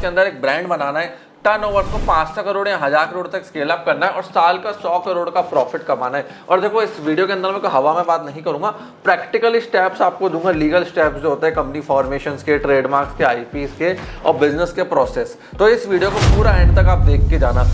के अंदर एक ब्रांड बनाना है, टर्नओवर को 500 करोड़ या 1000 करोड़ तक स्केल अप करना है और साल का 100 करोड़ का प्रॉफिट कमाना है। और देखो इस वीडियो के अंदर मैं कोई हवा में बात नहीं करूंगा, प्रैक्टिकली स्टेप्स आपको दूंगा, लीगल स्टेप्स जो होते हैं कंपनी फॉर्मेशन के, ट्रेडमार्क्स के, आईपीस के और बिजनेस के प्रोसेस। तो इस वीडियो को पूरा एंड तक आप देख के जाना।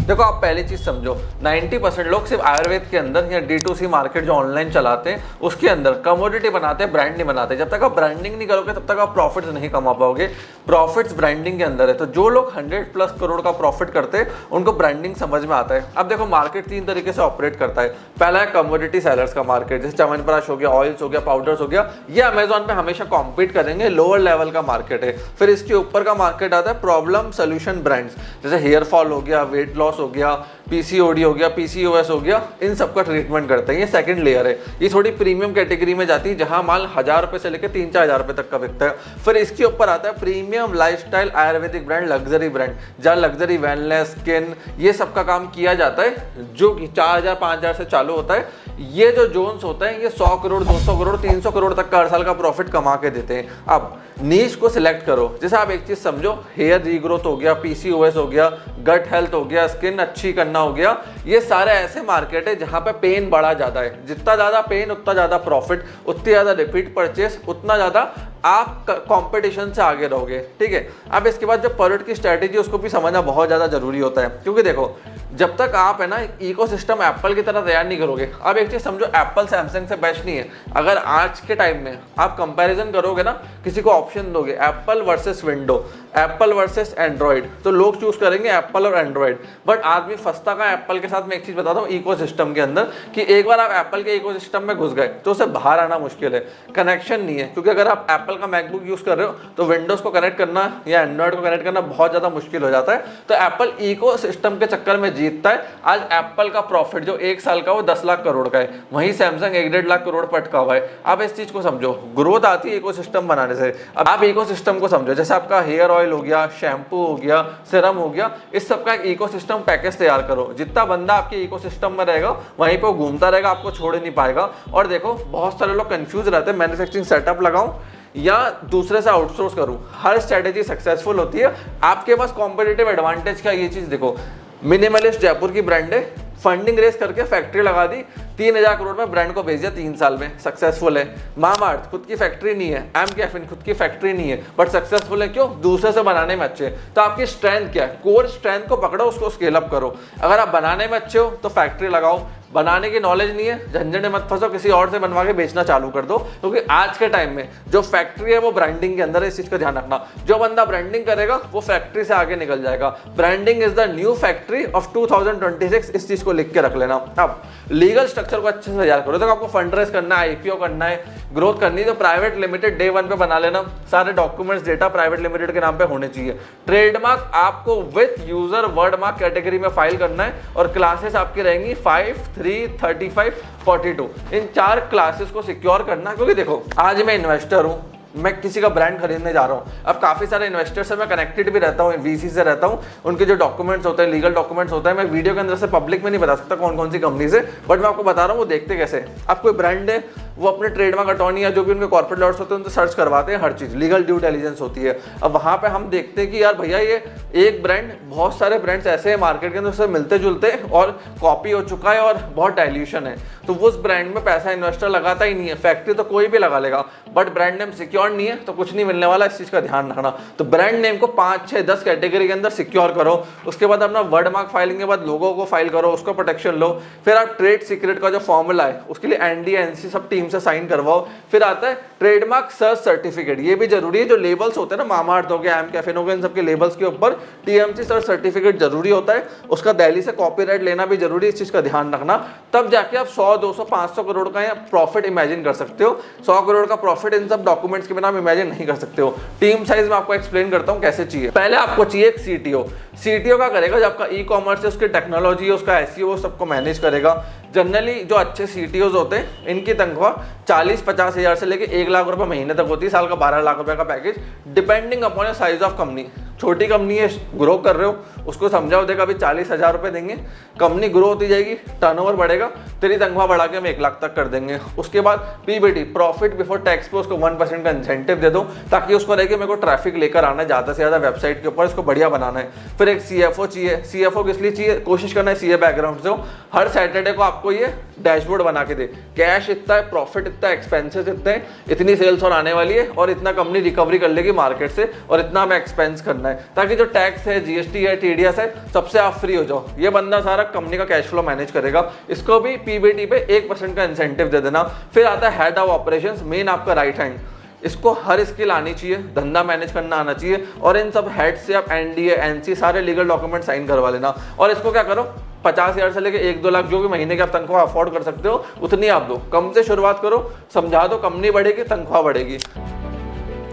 देखो आप पहली चीज समझो, 90% लोग सिर्फ आयुर्वेद के अंदर या D2C मार्केट जो ऑनलाइन चलाते हैं उसके अंदर कमोडिटी बनाते हैं, ब्रांड नहीं बनाते। जब तक आप ब्रांडिंग नहीं करोगे तब तक आप प्रॉफिट्स नहीं कमा पाओगे। प्रॉफिट्स ब्रांडिंग के अंदर है। तो जो लोग 100+ करोड़ का प्रॉफिट करते हैं उनको ब्रांडिंग समझ में आता है। अब देखो मार्केट 3 तरीके से ऑपरेट करता है। पहला है कमोडिटी सेलर्स का मार्केट, जैसे च्यवनप्राश हो गया, ऑयल्स हो गया, पाउडर्स हो गया, ये अमेजोन पे हमेशा कॉम्पीट करेंगे, लोअर लेवल का मार्केट है। फिर इसके ऊपर का मार्केट आता है प्रॉब्लम सोल्यूशन ब्रांड्स, जैसे हेयर फॉल हो गया, वेट लॉस हो गया, पीसीओडी हो गया, पीसीओएस हो गया, इन सब का ट्रीटमेंट करते हैं। ये सेकंड लेयर है। ये थोड़ी प्रीमियम कैटेगरी में जाती है जहां माल 1000 रुपए से लेकर 3-4 हजार रुपए तक का बिकता है। फिर इसके ऊपर आता है premium lifestyle Ayurvedic brand, luxury brand, जहां लग्जरी वेलनेस, स्किन, ये सब का काम किया जाता है, जो कि 4000 5000 से चालू होता है। ये जो जोन्स होता है ये 100 करोड़ 200 करोड़ 300 करोड़ तक का हर साल का प्रॉफिट कमा के देते हैं। अब नीश को सिलेक्ट करो। जैसे आप एक चीज समझो, हेयर रीग्रोथ हो गया, पीसीओएस हो गया, गट हेल्थ हो गया, स्किन अच्छी करना हो गया, ये सारे ऐसे मार्केट है जहां पे पेन बड़ा ज्यादा है। जितना ज्यादा पेन उतना ज्यादा प्रॉफिट, उतनी ज्यादा रिपीट परचेस, उतना ज्यादा आप कंपटीशन से आगे रहोगे। ठीक है। अब इसके बाद जो प्रोडक्ट की स्ट्रेटेजी उसको भी समझना बहुत ज्यादा जरूरी होता है, क्योंकि देखो जब तक आप है ना इकोसिस्टम एप्पल की तरह तैयार नहीं करोगे। अब एक चीज समझो, एप्पल सैमसंग से बेस्ट नहीं है। अगर आज के टाइम में आप कंपैरिजन करोगे ना, किसी को ऑप्शन दोगे Apple versus window, Apple versus Android, तो लोग चूज करेंगे एप्पल और एंड्रॉइड। बट आदमी फंसता का एप्पल के साथ। मैं एक चीज बताता हूँ इकोसिस्टम के अंदर, कि एक बार आप एप्पल के इकोसिस्टम में घुस गए तो उसे बाहर आना मुश्किल है। कनेक्शन नहीं है, क्योंकि अगर आप एप्पल का मैकबुक यूज कर रहे हो तो विंडोज को कनेक्ट करना या एंड्रॉइड को कनेक्ट करना बहुत ज्यादा मुश्किल हो जाता है। तो एप्पल इकोसिस्टम के चक्कर में जीतता है। आज एप्पल का प्रॉफिट जो 1 साल का वो 10 लाख करोड़ का है, वहीं सैमसंग 1-1.5 लाख करोड़ पटका हुआ है। आप इस चीज को समझो, ग्रोथ आती है इकोसिस्टम बनाने से। अब आप इकोसिस्टम को समझो, जैसे आपका हेयर ऑयल हो गया, शैम्पू हो गया, सीरम हो गया, इस सब का एक इकोसिस्टम पैकेज तैयार करो। जितना बंदा आपके इकोसिस्टम में रहेगा वहीं पे वो घूमता रहेगा, आपको छोड़ नहीं पाएगा। और देखो बहुत सारे लोग कंफ्यूज रहते हैं, मैन्युफैक्चरिंग सेटअप लगाऊं या दूसरे से आउटसोर्स करूं। हर स्ट्रेटेजी सक्सेसफुल होती है। आपके पास कॉम्पिटिटिव एडवांटेज का ये चीज देखो, मिनिमलिस्ट जयपुर की ब्रांड है, फंडिंग रेस करके फैक्ट्री लगा दी, 3000 करोड़ में ब्रांड को भेज दिया 3 साल में, सक्सेसफुल है। मामाअर्थ खुद की फैक्ट्री नहीं है, एम कैफिन खुद की फैक्ट्री नहीं है, बट सक्सेसफुल है। क्यों? दूसरे से बनाने में अच्छे। तो आपकी स्ट्रेंथ क्या है? कोर स्ट्रेंथ को पकड़ो, उसको स्केल अप करो। अगर आप बनाने में अच्छे हो तो फैक्ट्री लगाओ, बनाने की नॉलेज नहीं है, झंझट में मत फंसो, किसी और से बनवा के बेचना चालू कर दो। क्योंकि आज के टाइम में जो फैक्ट्री है वो ब्रांडिंग के अंदर है, इस चीज का ध्यान रखना। जो बंदा ब्रांडिंग करेगा वो फैक्ट्री से आगे निकल जाएगा। Branding is the new factory of 2026, इस चीज को लिख के रख लेना। अब लीगल स्ट्रक्चर को अच्छे से तैयार करो। तो आपको फंड रेस करना है, आईपीओ करना है, ग्रोथ करनी है, तो प्राइवेट लिमिटेड डे 1 पे बना लेना। सारे डॉक्यूमेंट्स डेटा प्राइवेट लिमिटेड के नाम पे होने चाहिए। ट्रेडमार्क आपको with user word mark category में फाइल करना है और क्लासेस आपकी रहेंगी 5, 3, 35, 42। इन 4 क्लासेस को सिक्योर करना। क्योंकि देखो आज मैं इन्वेस्टर हूं, मैं किसी का ब्रांड खरीदने जा रहा हूँ। अब काफी सारे इन्वेस्टर्स से मैं कनेक्टेड भी रहता हूँ, वीसी से रहता हूँ। उनके जो डॉक्यूमेंट्स होते हैं, लीगल डॉक्यूमेंट्स होते हैं, मैं वीडियो के अंदर से पब्लिक में नहीं बता सकता कौन कौन सी कंपनी से, बट मैं आपको बता रहा हूँ वो देखते कैसे। अब कोई ब्रांड है, वो अपने ट्रेडमार्क अटॉर्नी या जो भी उनके कॉर्पोरेट लॉयर्स होते हैं उनसे सर्च करवाते हैं, हर चीज लीगल ड्यू डिलिजेंस होती है। अब वहां पे हम देखते हैं कि यार भैया ये एक ब्रांड, बहुत सारे ब्रांड्स ऐसे हैं मार्केट के अंदर उससे मिलते जुलते और कॉपी हो चुका है और बहुत डाइल्यूशन है, तो उस ब्रांड में पैसा इन्वेस्टर लगाता ही नहीं है। फैक्ट्री तो कोई भी लगा लेगा, बट ब्रांड नेम सिक्योर नहीं है तो कुछ नहीं मिलने वाला। इस चीज का ध्यान रखना। तो ब्रांड नेम को 5, 6, 10 कैटेगरी के अंदर सिक्योर करो। उसके बाद अपना वर्ड मार्क फाइलिंग के बाद लोगों को फाइल करो, उसको प्रोटेक्शन लो। फिर आप ट्रेड सीक्रेट का जो फॉर्मूला है उसके लिए एनडी एनसी सब टीम से साइन करवाओ। फिर आता है ट्रेडमार्क सर्च सर्टिफिकेट, ये भी जरूरी है। जो लेबल्स होते हैं ना, मामाअर्थ हो गया, एम कैफिन हो गया, इन सबके लेबल्स के ऊपर टीएमसी सर्च सर्टिफिकेट जरूरी होता है। उसका दिल्ली से कॉपीराइट लेना भी जरूरी है, इस चीज का ध्यान रखना। तब जाके आप 100, 200, 500 करोड़ का प्रॉफिट इमेजिन कर सकते हो। 100 करोड़ का प्रॉफिट इन सब डॉक्यूमेंट्स के बिना आप इमेजिन नहीं कर सकते हो। टीम साइज में आपको एक्सप्लेन करता हूं कैसे चाहिए। पहले आपको चाहिए एक सीटीओ। सीटीओ का करेगा जो आपका ई कॉमर्स है, उसकी टेक्नोलॉजी है, उसका एसईओ सबको मैनेज करेगा। जनरली जो अच्छे सीटीओज होते हैं इनकी तनख्वाह 40-50 हज़ार से लेके 1 लाख रुपए महीने तक होती है, साल का 12 लाख रुपए का package, depending upon size of company. छोटी कंपनी है, ग्रो कर रहे हो, उसको समझाओ देखा अभी 40,000 रुपये देंगे, कंपनी ग्रो होती जाएगी, टर्नओवर बढ़ेगा, तेरी तनख्वाह बढ़ा के हम 1 लाख तक कर देंगे। उसके बाद पीबीटी, प्रॉफिट बिफोर टैक्स पे उसको 1% का इंसेंटिव दे दो, ताकि उसको रहे कि मेरे को ट्रैफिक लेकर आना है ज़्यादा से ज़्यादा वेबसाइट के ऊपर, इसको बढ़िया बनाना है। फिर एक CFO चाहिए। CFO किस लिए चाहिए? कोशिश करना है CA बैकग्राउंड से हो, हर सैटरडे को आपको ये डैशबोर्ड बना के दे, कैश इतना है, प्रॉफिट इतना है, एक्सपेंसेस इतने हैं, इतनी सेल्स और आने वाली है, और इतना कंपनी रिकवरी कर लेगी मार्केट से, और इतना हमें एक्सपेंस करना है, ताकि जो टैक्स है, GST है, TDS है, सबसे आप फ्री हो जाओ। ये बंदा सारा कंपनी का कैश फ्लो मैनेज करेगा। इसको भी पीबीटी पे 1% का इंसेंटिव दे देना। फिर आता है हेड ऑफ ऑपरेशंस, मेन आपका राइट हैंड, इसको हर स्किल आनी चाहिए, धंधा मैनेज करना आना चाहिए, और इन सब हेड से आप NDA, NC सारे लीगल डॉक्यूमेंट साइन करवा लेना। और इसको क्या करो, 50,000 से लेके 1-2 लाख जो भी महीने की आप तनख्वाह अफोर्ड कर सकते हो उतनी आप दो, कम से शुरुआत करो, समझा दो, कंपनी बढ़ेगी, तनख्वाह बढ़ेगी।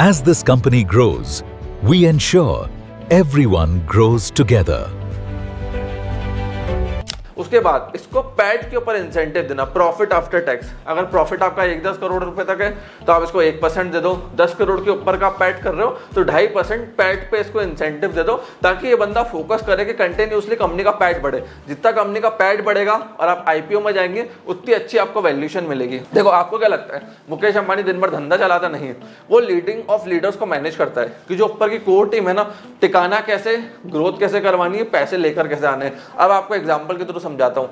As this company grows, we ensure everyone grows together. उसके बाद इसको पैट के ऊपर इंसेंटिव देना, प्रॉफिट आफ्टर टैक्स। अगर प्रॉफिट आपका 1-10 करोड़ रुपए तक है तो आप इसको 1% दे दो। 10 करोड़ के ऊपर का पैट कर रहे हो तो 2.5% पैट पे इसको इंसेंटिव दे दो, ताकि ये बंदा फोकस करे कि कंटिन्यूसली कंपनी का पैट बढ़े। जितना कंपनी का पैट बढ़ेगा और आप IPO में जाएंगे उतनी अच्छी आपको वैल्यूएशन मिलेगी। देखो आपको क्या लगता है, मुकेश अंबानी दिन भर धंधा चलाता नहीं है, वो लीडिंग ऑफ लीडर्स को मैनेज करता है कि जो ऊपर की कोर टीम है ना, टिकाना कैसे, ग्रोथ कैसे करवानी है, पैसे लेकर कैसे आने हैं। अब आपको एग्जाम्पल के थ्रू समझाता हूं।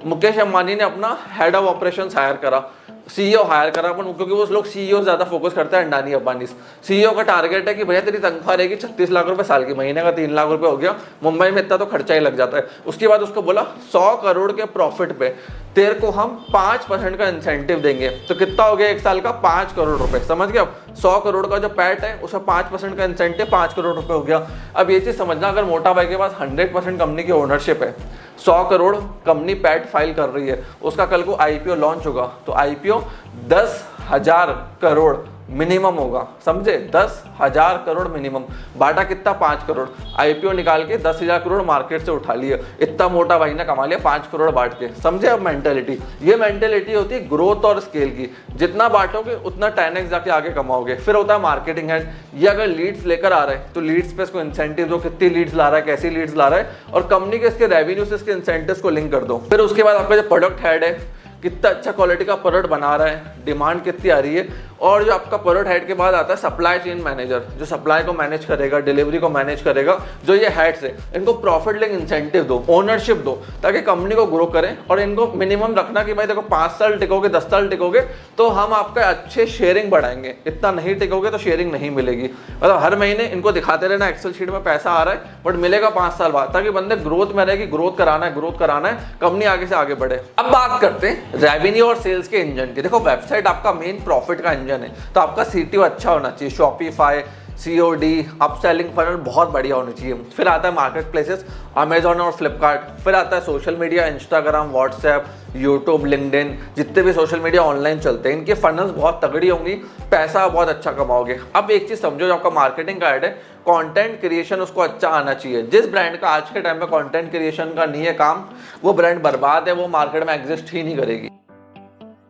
मुकेश अंबानी ने अपना हेड ऑफ ऑपरेशंस हायर करा, CEO हायर करा अपन, क्योंकि वो लोग CEO ज्यादा फोकस करते हैं, अंडानी अंबानी। CEO का टारगेट है कि भैया तेरी तनख्वाह रहेगी 36 लाख रुपए साल की, महीने का 3 लाख रुपए हो गया, मुंबई में इतना तो खर्चा ही लग जाता है। उसके बाद उसको बोला 100 करोड़ के प्रॉफिट पे तेरे को हम 5% का इंसेंटिव देंगे। तो कितना हो गया 1 साल का? 5 करोड़ रुपए। समझ गए? अब 100 करोड़ का जो पैट है उसका 5% का इंसेंटिव 5 करोड़ रुपए हो गया। अब ये चीज समझना, अगर मोटा भाई के पास 100% कंपनी की ओनरशिप है, 100 करोड़ कंपनी पैट फाइल कर रही है, उसका कल को IPO लॉन्च होगा तो IPO 10,000 करोड़ मिनिमम होगा। समझे? 10,000 करोड़ मिनिमम। बाटा कितना? 5 करोड़। IPO निकाल के 10,000 करोड़ मार्केट से उठा लिए, इतना मोटा भाई ने कमा लिया 5 करोड़ बांट के। समझे? अब मेंटेलिटी, ये मेंटेलिटी होती है ग्रोथ और स्केल की। जितना बांटोगे उतना 10x जाके आगे कमाओगे। फिर होता है मार्केटिंग हेड, ये अगर लीड्स लेकर आ रहा है तो लीड्स पे इसको इंसेंटिव दो, कितनी लीड्स ला रहा है, कैसी लीड्स ला रहा है, और कंपनी के इसके रेवेन्यू से इसके इंसेंटिव्स को लिंक कर दो। फिर उसके बाद आपका जो प्रोडक्ट हेड है, कितना अच्छा क्वालिटी का प्रोडक्ट बना रहा है, डिमांड कितनी आ रही है, और जो आपका प्रोडक्ट हेड के बाद आता है सप्लाई चेन मैनेजर, जो सप्लाई को मैनेज करेगा, डिलीवरी को मैनेज करेगा, जो ये हेड्स है, इनको प्रॉफिट लिंक इंसेंटिव दो, ओनरशिप दो, ताकि कंपनी को ग्रो करें। और इनको मिनिमम रखना कि भाई देखो 5 साल टिकोगे, 10 साल टिकोगे तो हम आपका अच्छे शेयरिंग बढ़ाएंगे, इतना नहीं टिकोगे तो शेयरिंग नहीं मिलेगी। मतलब हर महीने इनको दिखाते रहना एक्सेल शीट में पैसा आ रहा है, बट मिलेगा 5 साल बाद, ताकि बंदे ग्रोथ में रहेगी, ग्रोथ कराना है, ग्रोथ कराना है, कंपनी आगे से आगे बढ़े। अब बात करते हैं रेवेन्यू और सेल्स के इंजन की। देखो वेबसाइट आपका मेन प्रॉफिट का इंजन है, तो आपका CTO अच्छा होना चाहिए, शॉपिफाई, COD, अपसेलिंग फनल बहुत बढ़िया होनी चाहिए। फिर आता है मार्केट प्लेसेस, अमेजॉन और फ्लिपकार्ट। फिर आता है social media, Instagram, WhatsApp, YouTube, LinkedIn, जितने भी सोशल मीडिया ऑनलाइन चलते हैं, इनके फनल्स बहुत तगड़ी होंगी, पैसा बहुत अच्छा कमाओगे। अब एक चीज समझो, जो आपका मार्केटिंग का हेड है, कंटेंट क्रिएशन उसको अच्छा आना चाहिए। जिस ब्रांड का आज के टाइम में कंटेंट क्रिएशन का नहीं है काम, वो ब्रांड बर्बाद है, वो मार्केट में एग्जिस्ट ही नहीं करेगी।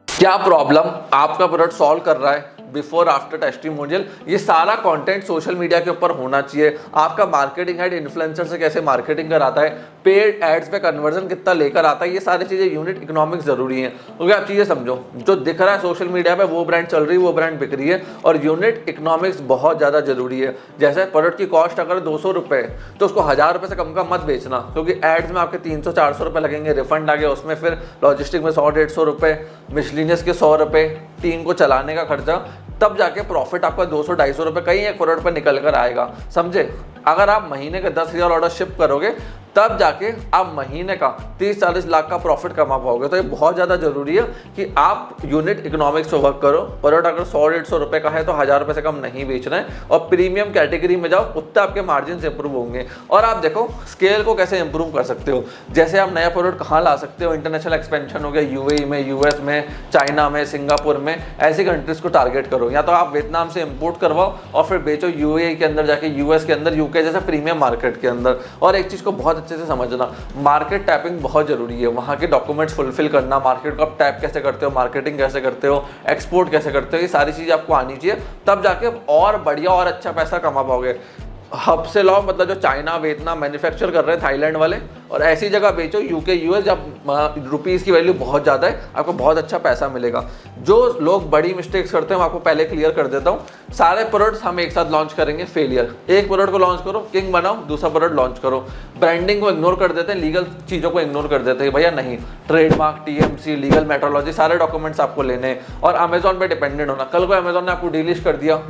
क्या प्रॉब्लम आपका प्रोडक्ट सॉल्व कर रहा है, बिफोर आफ्टर टेस्टिमोनियल, ये सारा कंटेंट सोशल मीडिया के ऊपर होना चाहिए। आपका मार्केटिंग हेड इन्फ्लुएंसर से कैसे मार्केटिंग कराता है, पेड एड्स पे कन्वर्जन कितना लेकर आता है, ये सारी चीजें यूनिट इकोनॉमिक्स जरूरी हैं। क्योंकि आप चीजें समझो, जो दिख रहा है सोशल मीडिया पे वो ब्रांड चल रही है, वो ब्रांड बिक रही है, और यूनिट इकोनॉमिक्स बहुत ज्यादा जरूरी है। जैसे प्रोडक्ट की कॉस्ट अगर 200 रुपए तो उसको 1000 रुपए से कम का मत बेचना, क्योंकि एड्स में आपके 300-400 रुपए लगेंगे, रिफंड आ गया उसमें, फिर लॉजिस्टिक में 100-150 रुपए, मिसलिनियस के 100 रुपए, टीम को चलाने का खर्चा, तब जाके प्रॉफिट आपका 200-250 रुपए कहीं 1 करोड़ पे निकल कर आएगा। समझे? अगर आप महीने के 10,000 ऑर्डर शिप करोगे तब जाके आप महीने का 30-40 लाख का प्रॉफिट कमा पाओगे। तो ये बहुत ज़्यादा जरूरी है कि आप यूनिट इकोनॉमिक्स पे वर्क करो। प्रोडक्ट अगर 100-150 रुपए का है तो 1000 रुपए से कम नहीं बेचना है, और प्रीमियम कैटेगरी में जाओ, उतना आपके मार्जिन इंप्रूव होंगे। और आप देखो स्केल को कैसे इंप्रूव कर सकते हो। जैसे आप नया प्रोडक्ट कहाँ ला सकते हो, इंटरनेशनल एक्सपेंशन हो गया, UAE में, US में, चाइना में, सिंगापुर में, ऐसी कंट्रीज को टारगेट करो। या तो आप वियतनाम से इंपोर्ट करवाओ और फिर बेचो UAE के अंदर जाके, US के अंदर, UK जैसे प्रीमियम मार्केट के अंदर। और एक चीज़ को बहुत अच्छे से समझना, मार्केट टैपिंग बहुत जरूरी है। वहाँ के डॉक्यूमेंट्स फुलफिल करना, मार्केट को आप टैप कैसे करते हो, मार्केटिंग कैसे करते हो, एक्सपोर्ट कैसे करते हो, ये सारी चीज़ें आपको आनी चाहिए, तब जाके और बढ़िया और अच्छा पैसा कमा पाओगे। हब से लाओ, मतलब जो चाइना वियतनाम मैन्युफैक्चर कर रहे हैं थाईलैंड वाले, और ऐसी जगह बेचो यूके यूएस, जब रुपीज़ की वैल्यू बहुत ज़्यादा है, आपको बहुत अच्छा पैसा मिलेगा। जो लोग बड़ी मिस्टेक्स करते हैं मैं आपको पहले क्लियर कर देता हूँ। सारे प्रोडक्ट्स हम एक साथ लॉन्च करेंगे, फेलियर। एक प्रोडक्ट को लॉन्च करो, किंग बनाओ, दूसरा प्रोडक्ट लॉन्च करो। ब्रांडिंग को इग्नोर कर देते हैं, लीगल चीज़ों को इग्नोर कर देते हैं, भैया नहीं, ट्रेडमार्क, टीएमसी, लीगल मेट्रोलॉजी, सारे डॉक्यूमेंट्स आपको लेने हैं और अमेजॉन पे डिपेंडेंट होना। कल को अमेजॉन ने आपको डिलीट कर दिया,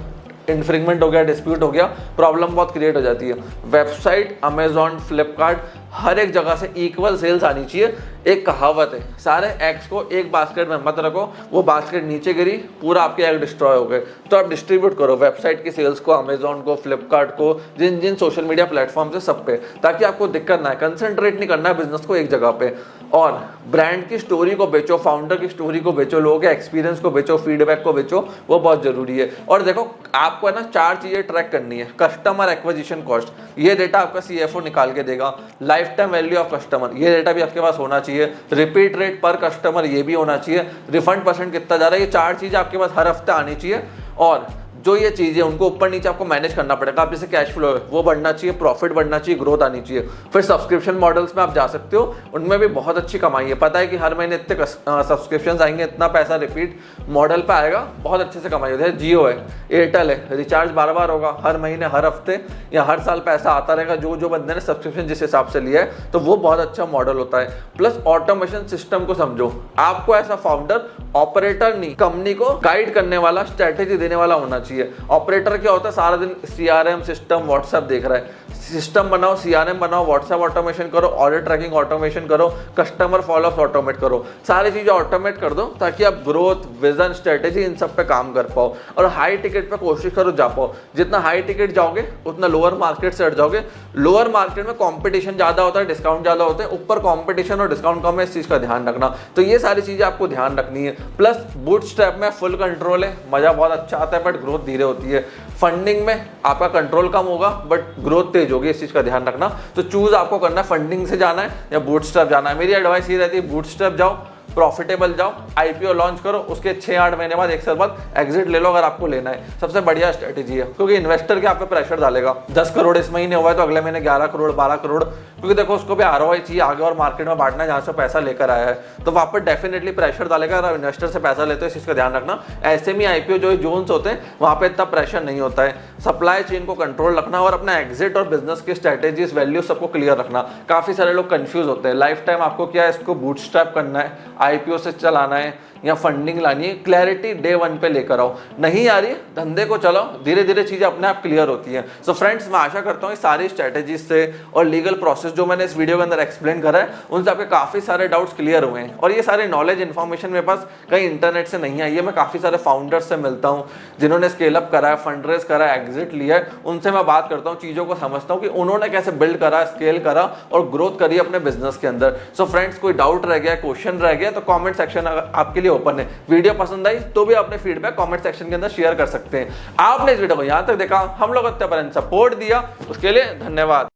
इन्फ्रिंगमेंट हो गया, डिस्प्यूट हो गया, प्रॉब्लम बहुत क्रिएट हो जाती है। वेबसाइट, अमेजॉन, फ्लिपकार्ट, हर एक जगह से इक्वल सेल्स आनी चाहिए। एक कहावत है, सारे एग्स को एक बास्केट में मत रखो, वो बास्केट नीचे गिरी, पूरा आपके एग डिस्ट्रॉय हो गए। तो आप डिस्ट्रीब्यूट करो वेबसाइट की सेल्स को, अमेजॉन को, फ्लिपकार्ट को, जिन जिन सोशल मीडिया प्लेटफॉर्म से, सब पे, ताकि आपको दिक्कत ना है। कंसंट्रेट नहीं करना है बिजनेस को एक जगह पे। और ब्रांड की स्टोरी को बेचो, फाउंडर की स्टोरी को बेचो, लोगों के एक्सपीरियंस को बेचो, फीडबैक को बेचो, वो बहुत जरूरी है। और देखो, आपको है ना 4 चीजें ट्रैक करनी है। कस्टमर एक्विजिशन कॉस्ट, ये डेटा आपका सीएफओ निकाल के देगा। Life time value of customer, ये डेटा भी आपके पास होना चाहिए। रिपीट रेट पर कस्टमर, ये भी होना चाहिए। रिफंड परसेंट कितना जा रहा है, ये 4 चीजें आपके पास हर हफ्ते आनी चाहिए। और जो ये चीज़ें उनको ऊपर नीचे आपको मैनेज करना पड़ेगा। आप जैसे कैश फ्लो है वो बढ़ना चाहिए, प्रॉफिट बढ़ना चाहिए, ग्रोथ आनी चाहिए। फिर सब्सक्रिप्शन मॉडल्स में आप जा सकते हो, उनमें भी बहुत अच्छी कमाई है। पता है कि हर महीने इतने सब्सक्रिप्शन आएंगे, इतना पैसा रिपीट मॉडल पे आएगा, बहुत अच्छे से कमाई होती है। जियो है, एयरटेल है, रिचार्ज बार बार होगा, हर महीने, हर हफ्ते या हर साल पैसा आता रहेगा, जो जो बंदे ने सब्सक्रिप्शन जिस हिसाब से लिया है, तो वो बहुत अच्छा मॉडल होता है। प्लस ऑटोमेशन सिस्टम को समझो, आपको ऐसा फाउंडर, ऑपरेटर नहीं, कंपनी को गाइड करने वाला, स्ट्रेटेजी देने वाला होना चाहिए। ऑपरेटर क्या होता है, सारा दिन सीआरएम सिस्टम, व्हाट्सएप देख रहा है। सिस्टम बनाओ, सीआरएम बनाओ, व्हाट्सएप ऑटोमेशन करो, ऑर्डर ट्रैकिंग ऑटोमेशन करो, कस्टमर फॉलोअप ऑटोमेट करो, सारी चीजें ऑटोमेट कर दो, ताकि आप ग्रोथ, विजन, स्ट्रेटेजी, इन सब पे काम कर पाओ। और हाई टिकट पे कोशिश करो जा पाओ। जितना हाई टिकट जाओगे उतना लोअर मार्केट से हट जाओगे। लोअर मार्केट में कॉम्पिटिशन ज्यादा होता है, डिस्काउंट ज्यादा होते हैं, ऊपर कॉम्पिटिशन और डिस्काउंट कम है, इस चीज का ध्यान रखना। तो ये सारी चीजें आपको ध्यान रखनी है। प्लस बूटस्ट्रैप में फुल कंट्रोल है, मजा बहुत अच्छा आता है, बट ग्रोथ धीरे होती है। फंडिंग में आपका कंट्रोल कम होगा, बट ग्रोथ तेज होगी, इस चीज का ध्यान रखना। तो चूज आपको करना है, फंडिंग से जाना है या बूटस्ट्रैप जाना है। मेरी एडवाइस ये रहती है, बूटस्ट्रैप जाओ, प्रॉफिटेबल जाओ, आईपीओ लॉन्च करो, उसके 6-8 महीने बाद, 1 साल बाद एग्जिट ले लो अगर आपको लेना है। सबसे बढ़िया स्ट्रेटेजी है, क्योंकि इन्वेस्टर के आप पे प्रेशर डालेगा। 10 करोड़ इस महीने हुआ है तो अगले महीने 11 करोड़, 12 करोड़, क्योंकि देखो उसको भी आरओआई चाहिए आगे और मार्केट में बांटना है जहां से पैसा लेकर आया है, तो वहां पर डेफिनेटली प्रेशर डालेगा। अगर इन्वेस्टर से पैसा लेते हो, इस चीज का ध्यान रखना। ऐसे में आईपीओ जो जोन्स होते हैं वहां पे इतना प्रेशर नहीं होता है। सप्लाई चेन को कंट्रोल रखना और अपना एग्जिट और बिजनेस की स्ट्रेटेजीज, वैल्यू सबको क्लियर रखना। काफी सारे लोग कंफ्यूज होते हैं, लाइफ टाइम आपको क्या है, इसको बूटस्ट्रैप करना है, आईपीओ से चलाना है या फंडिंग लानी है। क्लैरिटी डे 1 पे लेकर आओ। नहीं आ रही है, धंधे को चलाओ, धीरे धीरे चीजें अपने आप क्लियर होती है। सो फ्रेंड्स, मैं आशा करता हूँ ये सारी स्ट्रेटेजीज से और लीगल प्रोसेस जो मैंने इस वीडियो के अंदर एक्सप्लेन करा है, उनसे आपके काफी सारे डाउट्स क्लियर हुए हैं। और ये सारे नॉलेज, इन्फॉर्मेशन मेरे पास कहीं इंटरनेट से नहीं आई है। मैं काफी सारे फाउंडर्स से मिलता हूँ जिन्होंने स्केल अप करा है, फंड रेज करा है, एग्जिट लिया है, उनसे मैं बात करता हूँ, चीजों को समझता हूँ कि उन्होंने कैसे बिल्ड करा, स्केल करा और ग्रोथ करी अपने बिजनेस के अंदर। सो फ्रेंड्स, कोई डाउट रह गया, क्वेश्चन रह गया, तो कॉमेंट सेक्शन आपके लिए ओपन है। वीडियो पसंद आई तो भी अपने फीडबैक कमेंट सेक्शन के अंदर शेयर कर सकते हैं। आपने इस वीडियो को यहां तक देखा, हम लोग सपोर्ट दिया, उसके लिए धन्यवाद।